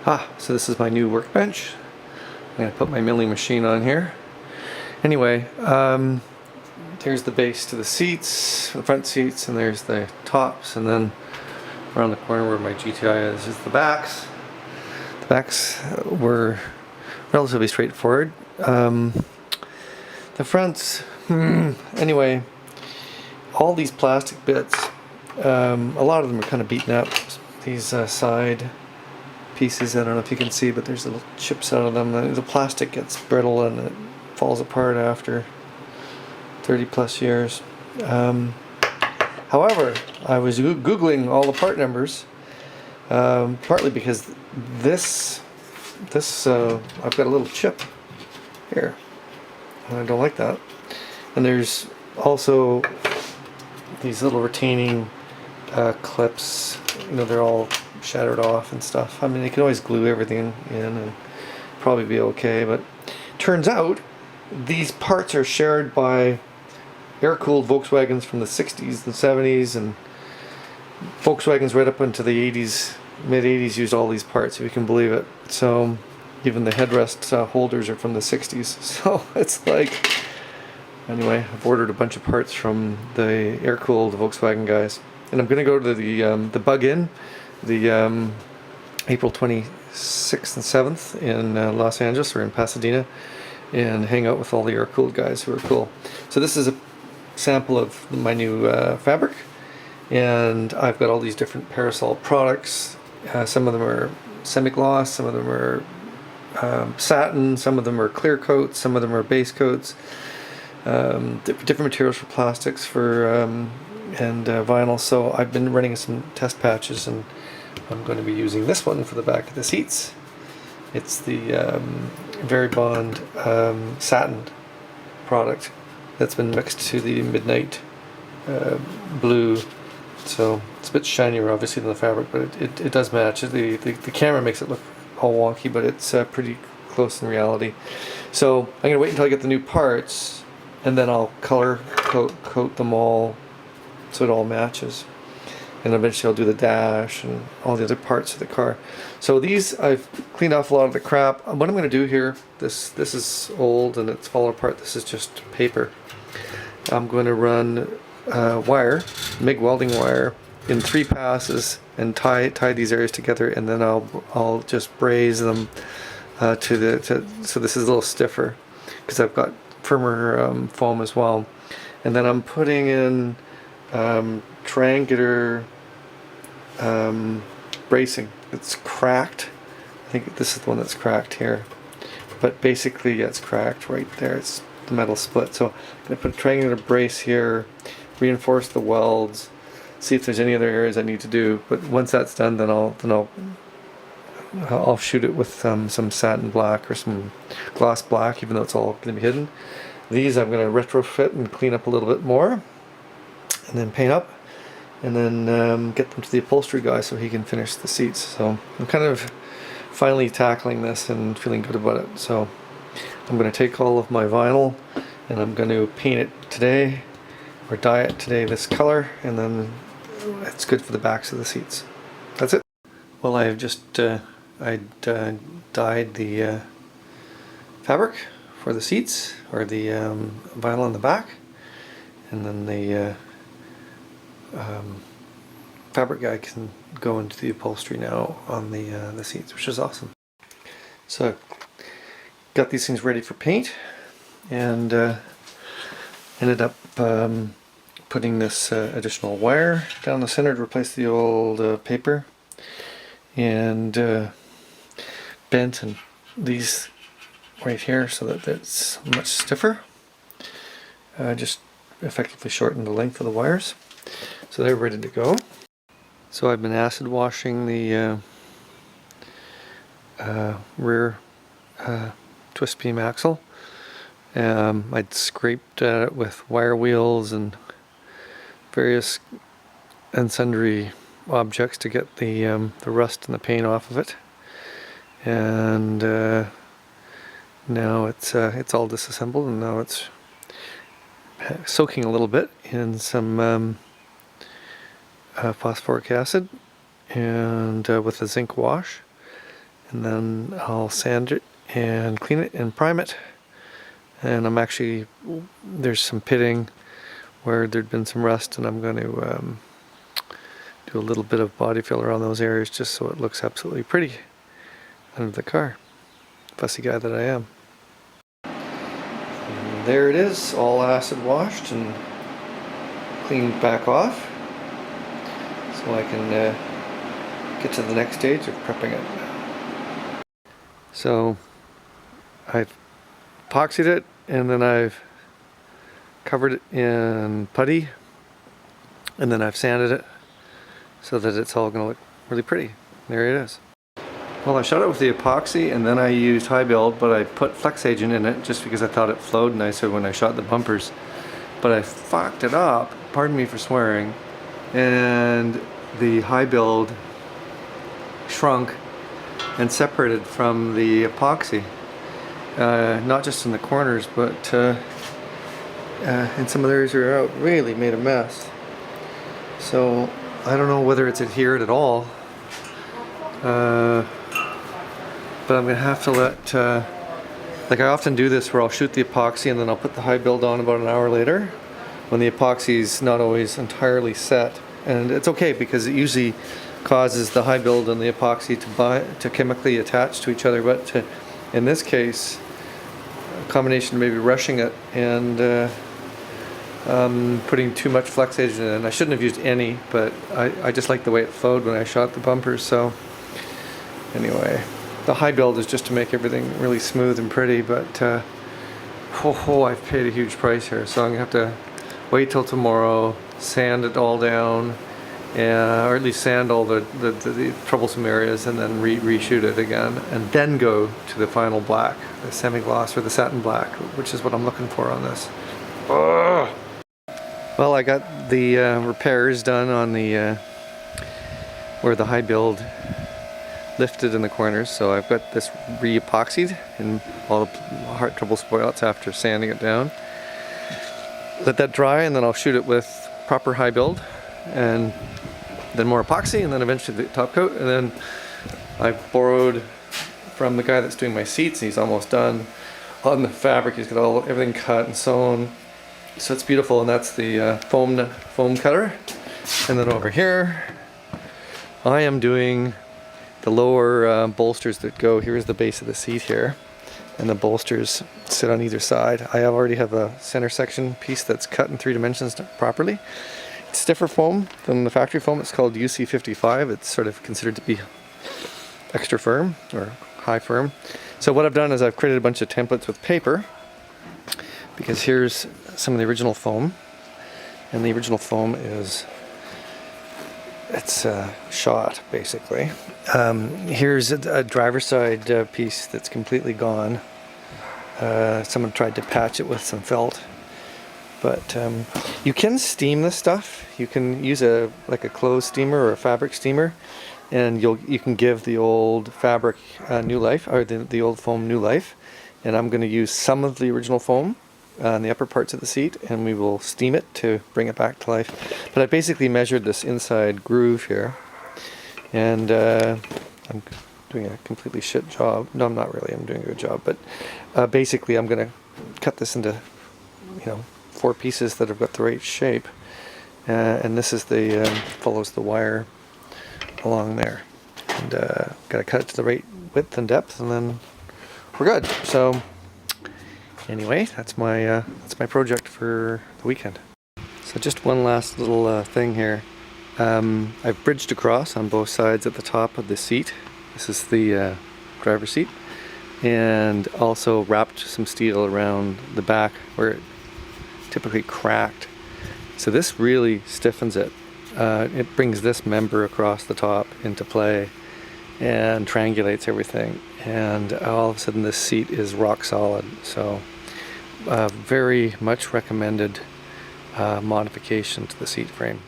So this is my new workbench. I'm going to put my milling machine on here. Anyway, there's the base to the seats, the front seats, and there's the tops, and then around the corner where my GTI is the backs. The backs were relatively straightforward. The fronts, anyway, all these plastic bits, a lot of them are kind of beaten up. These side pieces, I don't know if you can see, but there's little chips out of them. The plastic gets brittle and it falls apart after 30 plus years. However, I was googling all the part numbers, partly because this I've got a little chip here, and I don't like that. And there's also these little retaining clips. You know, they're all shattered off and stuff. I mean, you can always glue everything in and probably be okay, but turns out these parts are shared by air-cooled Volkswagens from the 60s and 70s, and Volkswagens right up into the 80s, mid-80s used all these parts, if you can believe it. So even the headrest holders are from the 60s. So it's like, anyway, I've ordered a bunch of parts from the air-cooled Volkswagen guys, and I'm going to go to the Bug-In, the April 26th and 7th in Los Angeles or in Pasadena, and hang out with all the air-cooled guys who are cool. So this is a sample of my new fabric, and I've got all these different parasol products. Some of them are semi-gloss, some of them are satin, some of them are clear coats, some of them are base coats, different materials for plastics, for and vinyl. So I've been running some test patches, and I'm going to be using this one for the back of the seats. It's the Very Bond satin product that's been mixed to the midnight blue, so it's a bit shinier obviously than the fabric, but it does match. The camera makes it look all wonky, but it's pretty close in reality. So I'm going to wait until I get the new parts, and then I'll color coat them all so it all matches, and eventually I'll do the dash and all the other parts of the car. So these, I've cleaned off a lot of the crap. What I'm going to do here, this is old and it's falling apart. This is just paper. I'm going to run wire, MIG welding wire, in 3 passes and tie these areas together, and then I'll just braze them so this is a little stiffer because I've got firmer foam as well. And then I'm putting in triangular bracing. It's cracked. I think this is the one that's cracked here, but basically it's cracked right there. It's the metal split. So I'm going to put a triangular brace here, reinforce the welds, see if there's any other areas I need to do. But once that's done, then I'll shoot it with some satin black or some gloss black, even though it's all going to be hidden. These I'm going to retrofit and clean up a little bit more, and then paint up, and then get them to the upholstery guy so he can finish the seats. So I'm kind of finally tackling this and feeling good about it. So I'm going to take all of my vinyl and I'm going to paint it today, or dye it today this color, and then it's good for the backs of the seats. That's it. Well, I have just dyed the fabric for the seats, or the vinyl on the back, and then the fabric guy can go into the upholstery now on the seats, which is awesome. So got these things ready for paint, and ended up putting this additional wire down the center to replace the old paper, and bent and these right here so that it's much stiffer. Just effectively shortened the length of the wires, so they're ready to go. So I've been acid washing the rear twist beam axle. I'd scraped at it with wire wheels and various and sundry objects to get the rust and the paint off of it, and now it's all disassembled, and now it's soaking a little bit in some phosphoric acid and with a zinc wash, and then I'll sand it and clean it and prime it. And I'm actually, there's some pitting where there'd been some rust, and I'm going to do a little bit of body fill around those areas just so it looks absolutely pretty under the car. Fussy guy that I am. And there it is, all acid washed and cleaned back off, so I can get to the next stage of prepping it. So I've epoxied it, and then I've covered it in putty, and then I've sanded it so that it's all going to look really pretty. There it is. Well, I shot it with the epoxy, and then I used high build, but I put flex agent in it just because I thought it flowed nicer when I shot the bumpers. But I fucked it up, pardon me for swearing, and the high build shrunk and separated from the epoxy. Not just in the corners, but in some of the areas that are out, really made a mess. So I don't know whether it's adhered at all, but I'm gonna have to let, like I often do this where I'll shoot the epoxy and then I'll put the high build on about an hour later when the epoxy's not always entirely set. And it's okay because it usually causes the high build and the epoxy to chemically attach to each other, but in this case, a combination of maybe rushing it and putting too much flex agent in. I shouldn't have used any, but I just like the way it flowed when I shot the bumpers. So anyway, the high build is just to make everything really smooth and pretty, but I've paid a huge price here, so I'm gonna have to wait till tomorrow, sand it all down, or at least sand all the troublesome areas, and then reshoot it again, and then go to the final black, the semi-gloss or the satin black, which is what I'm looking for on this. Ugh. Well, I got the repairs done on the where the high build lifted in the corners, so I've got this re-epoxied and all the heart trouble spoilers after sanding it down. Let that dry, and then I'll shoot it with proper high build, and then more epoxy, and then eventually the top coat. And then I borrowed from the guy that's doing my seats, and he's almost done on the fabric. He's got everything cut and sewn, so it's beautiful. And that's the foam cutter. And then over here, I am doing the lower bolsters that go. Here's the base of the seat here, and the bolsters sit on either side. I already have a center section piece that's cut in 3 dimensions properly. It's stiffer foam than the factory foam. It's called UC55. It's sort of considered to be extra firm or high firm. So what I've done is I've created a bunch of templates with paper, because here's some of the original foam, and the original foam is, it's shot basically. Here's a driver's side piece that's completely gone. Someone tried to patch it with some felt, but you can steam this stuff. You can use like a clothes steamer or a fabric steamer, and you can give the old fabric new life, or the old foam new life. And I'm going to use some of the original foam on the upper parts of the seat, and we will steam it to bring it back to life. But I basically measured this inside groove here, and I'm doing a completely shit job. No, I'm not really. I'm doing a good job. But basically, I'm going to cut this into, 4 pieces that have got the right shape, and this is the follows the wire along there, and got to cut it to the right width and depth, and then we're good. So anyway, that's my project for the weekend. So just one last little thing here. I've bridged across on both sides at the top of the seat. This is the driver's seat, and also wrapped some steel around the back where it typically cracked. So this really stiffens it. It brings this member across the top into play and triangulates everything, and all of a sudden this seat is rock solid. So very much recommended modification to the seat frame.